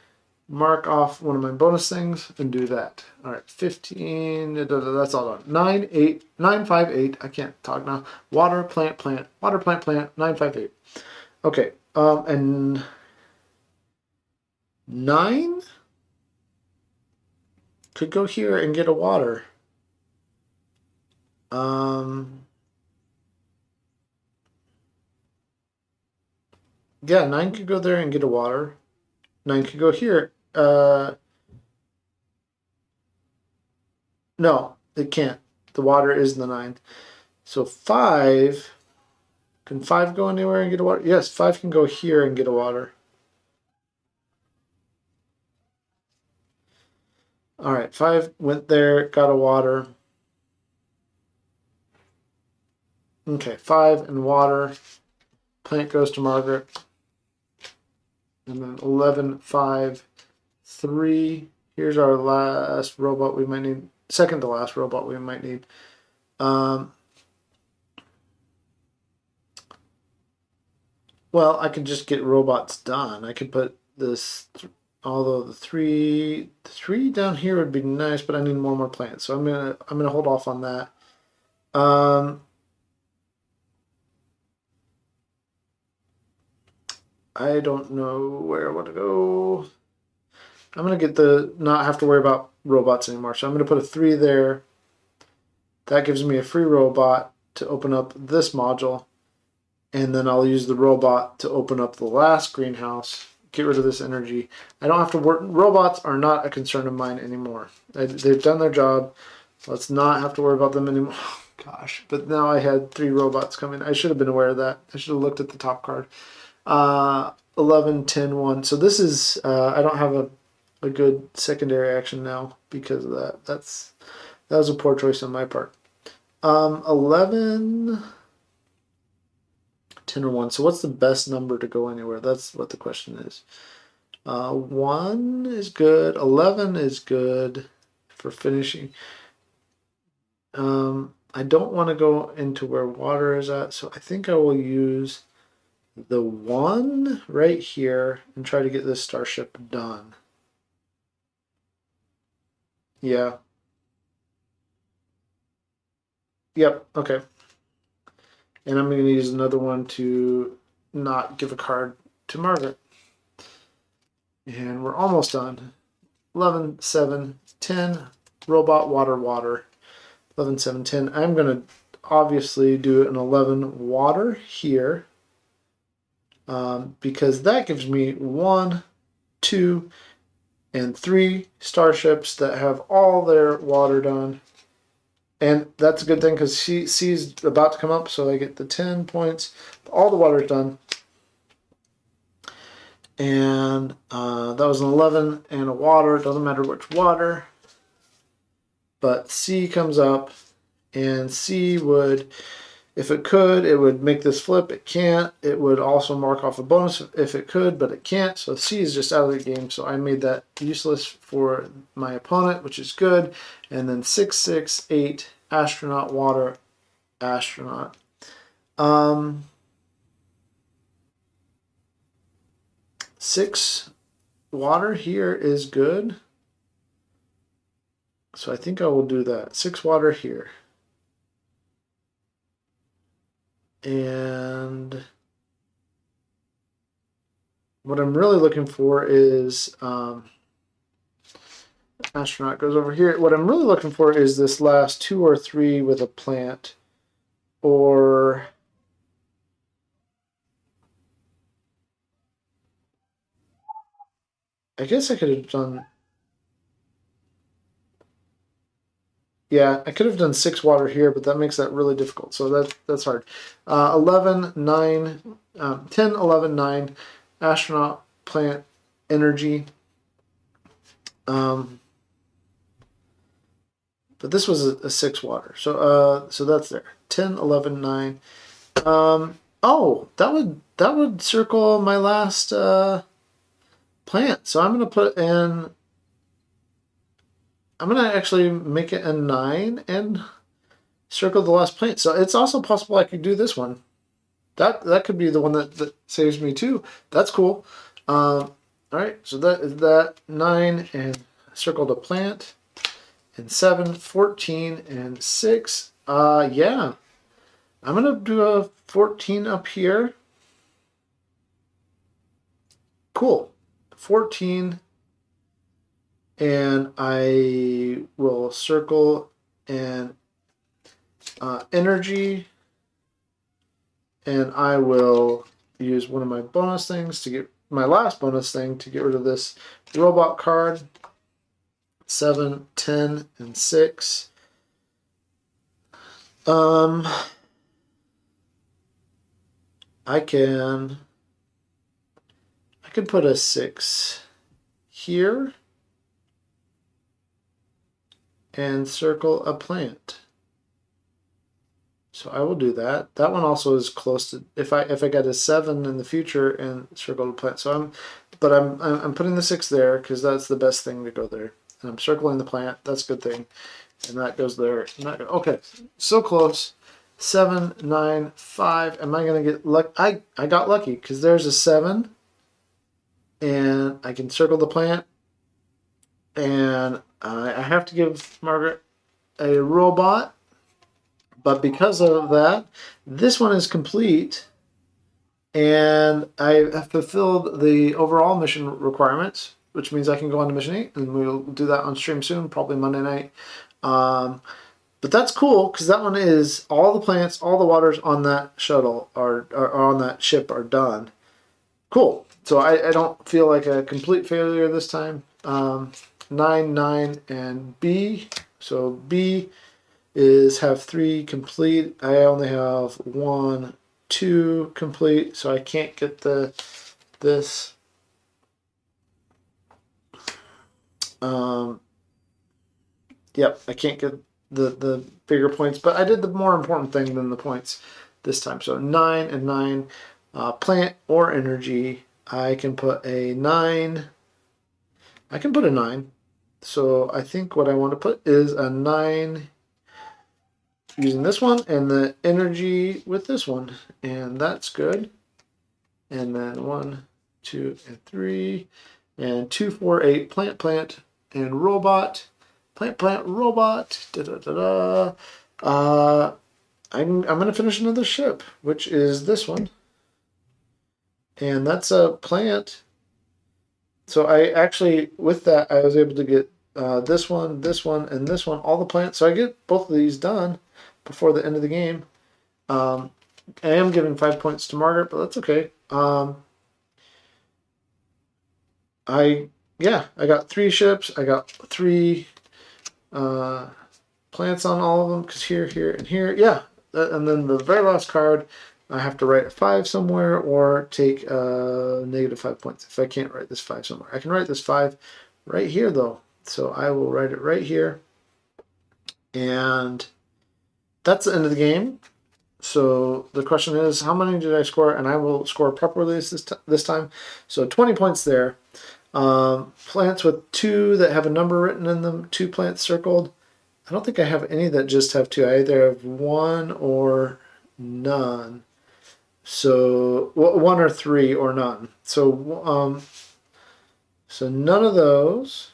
mark off one of my bonus things and do that. All right, 15, that's all done. 9, 8, 9, 5, 8, I can't talk now. Water, plant, water, plant, 9, 5, 8. Okay, and 9 could go here and get a water. Yeah, 9 could go there and get a water. 9 could go here. No, it can't. The water is the 9. So 5, can 5 go anywhere and get a water? Yes, 5 can go here and get a water. All right, 5 went there, got a water. Okay, 5 and water. Plant goes to Margaret. And then 11, 5, 3. Here's our last robot we might need. Second to last robot we might need. Well, I could just get robots done. I could put this Although the three down here would be nice, but I need more plants, so I'm gonna hold off on that. I don't know where I want to go. I'm gonna get the not have to worry about robots anymore, so I'm gonna put a 3 there. That gives me a free robot to open up this module, and then I'll use the robot to open up the last greenhouse. Get rid of this energy. I don't have to work. Robots are not a concern of mine anymore. They've done their job. Let's not have to worry about them anymore. Oh, gosh, but now I had 3 robots come in. I should have been aware of that. I should have looked at the top card. 11, 10, 1. So this is, I don't have a good secondary action now because of that. That was a poor choice on my part. 11, 10, or 1. So what's the best number to go anywhere? That's what the question is. 1 is good. 11 is good for finishing. I don't want to go into where water is at, so I think I will use the 1 right here and try to get this starship done. Yeah. Yep, okay. And I'm going to use another one to not give a card to Margaret. And we're almost done. 11, 7, 10, robot, water, water. 11, 7, 10. I'm going to obviously do an 11 water here because that gives me 1, 2, and 3 starships that have all their water done. And that's a good thing because C's about to come up, so I get the 10 points. All the water's done. And that was an 11 and a water. It doesn't matter which water. But C comes up, and C would, if it could, it would make this flip. It can't. It would also mark off a bonus if it could, but it can't. So C is just out of the game. So I made that useless for my opponent, which is good. And then 6, 6, 8, astronaut, water, astronaut. 6 water here is good. So I think I will do that. 6 water here. And what I'm really looking for is astronaut goes over here. What I'm really looking for is this last 2 or 3 with a plant, or I guess I could have done. Yeah, I could have done 6 water here, but that makes that really difficult. So that's hard. 11, 9, 10, 11, 9, astronaut, plant, energy. But this was a 6 water. So so that's there. 10, 11, 9. Oh, that would circle my last plant. So I'm going to put in, I'm going to actually make it a 9 and circle the last plant. So it's also possible I could do this one. That could be the one that saves me too. That's cool. All right, so that is that 9 and circled a plant, and 7, 14, and 6. Yeah, I'm gonna do a 14 up here. Cool, 14. And I will circle and energy, and I will use one of my bonus things to get my last bonus thing to get rid of this robot card. 7, 10, and 6. I can put a 6 here and circle a plant. So I will do that. That one also is close to, if I get a 7 in the future and circle a plant. So I'm putting the 6 there because that's the best thing to go there. And I'm circling the plant. That's a good thing. And that goes there. Okay, so close. 7, 9, 5. Am I gonna get lucky? I got lucky because there's a 7. and I can circle the plant, and I have to give Margaret a robot, but because of that, this one is complete, and I have fulfilled the overall mission requirements, which means I can go on to mission 8, and we'll do that on stream soon, probably Monday night. But that's cool because that one is all the plants, all the waters on that shuttle are on that ship are done. Cool. So I don't feel like a complete failure this time. 9, 9, and B. So B is have 3 complete. I only have 1, 2 complete, so I can't get this. Yep, I can't get the bigger points, but I did the more important thing than the points this time. So 9 and 9, plant or energy. I can put a 9. I can put a 9. So I think what I want to put is a 9 using this one and the energy with this one, and that's good. And then 1, 2, and 3, and 2, 4, 8. Plant, plant, and robot. Plant, plant, robot. Da da da da. I'm gonna finish another ship, which is this one, and that's a plant. So I actually, with that, I was able to get this one, and this one, all the plants. So I get both of these done before the end of the game. I am giving 5 points to Margaret, but that's okay. I got 3 ships. I got 3 plants on all of them because here, here, and here. Yeah, and then the very last card, I have to write a 5 somewhere or take negative 5 points if I can't write this 5 somewhere. I can write this 5 right here though, so I will write it right here, and that's the end of the game. So the question is, how many did I score? And I will score properly this time. So 20 points there. Plants with 2 that have a number written in them, 2 plants circled. I don't think I have any that just have 2. I either have 1 or none. So 1 or 3 or none. So so none of those.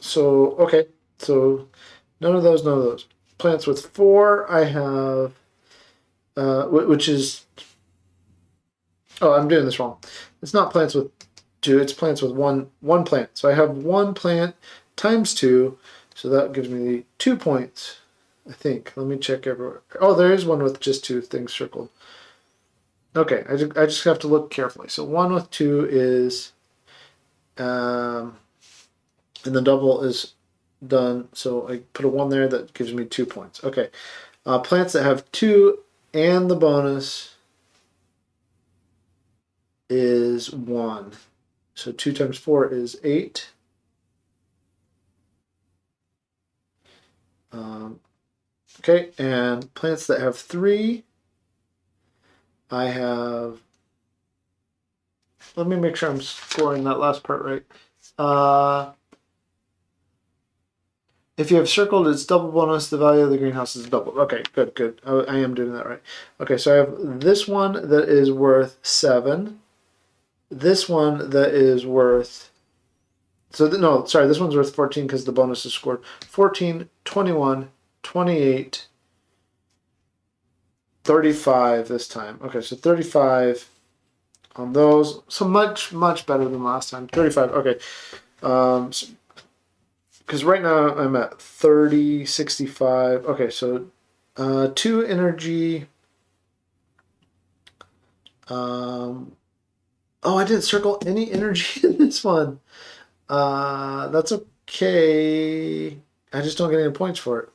So okay, so none of those, none of those. Plants with 4, I have, which is, oh, I'm doing this wrong. It's not plants with 2, it's plants with one plant. So I have 1 plant times 2, so that gives me 2 points, I think. Let me check everywhere. Oh, there is one with just 2 things circled. Okay, I just have to look carefully. So 1 with 2 is, and the double is done. So I put a 1 there that gives me 2 points. Okay, plants that have 2 and the bonus is 1. So 2 times 4 is 8. Okay, and plants that have 3, I have, let me make sure I'm scoring that last part right. If you have circled, it's double bonus. The value of the greenhouse is double. Okay, good, good. I am doing that right. Okay, so I have this one that is worth 7. This one that is worth, so no, sorry, this one's worth 14 because the bonus is scored. 14, 21, 28, 35 this time. Okay, so 35 on those. So much, much better than last time. 35, okay. Because right now I'm at 30, 65. Okay, so 2 energy. Oh, I didn't circle any energy in this one. That's okay. I just don't get any points for it.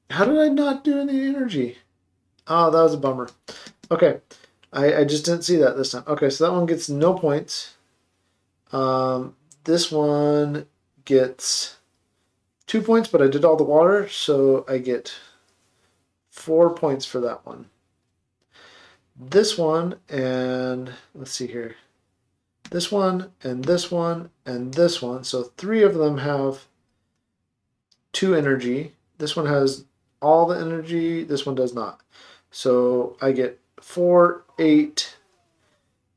How did I not do any energy? Oh, that was a bummer. Okay, I just didn't see that this time. Okay, so that one gets no points. This one gets 2 points, but I did all the water, so I get 4 points for that one. This one, and let's see here. This one, and this one, and this one. So 3 of them have 2 energy. This one has all the energy. This one does not. So I get 4, 8,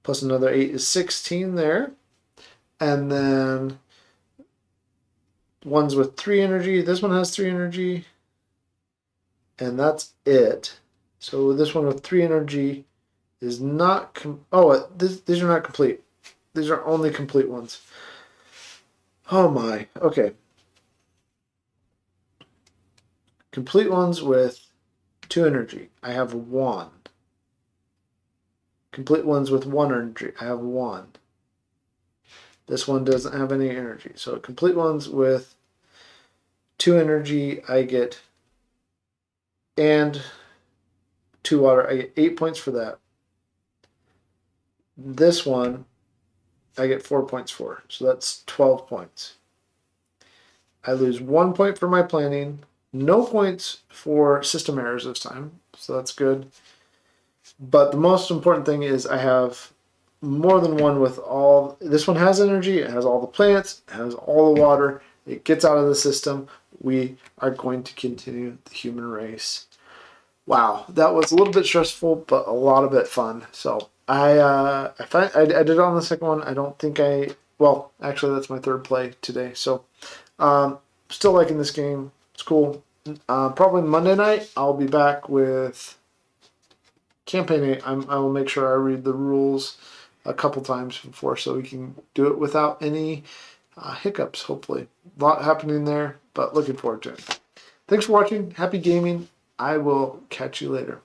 plus another 8 is 16 there. And then ones with 3 energy. This one has 3 energy. And that's it. So this one with 3 energy is not... these are not complete. These are only complete ones. Oh my. Okay. Complete ones with 2 energy. I have 1. Complete ones with 1 energy. I have 1. This one doesn't have any energy. So complete ones with 2 energy, I get, and 2 water, I get 8 points for that. This one, I get 4 points for. So that's 12 points. I lose 1 point for my planning. No points for system errors this time. So that's good. But the most important thing is I have more than one with all. This one has energy. It has all the plants. It has all the water. It gets out of the system. We are going to continue the human race. Wow, that was a little bit stressful, but a lot of it fun. So I did it on the second one. I don't think well, actually that's my 3rd play today. So still liking this game. It's cool. Probably Monday night I'll be back with Campaign 8. I will make sure I read the rules a couple times before so we can do it without any hiccups, hopefully. A lot happening there, but looking forward to it. Thanks for watching. Happy gaming. I will catch you later.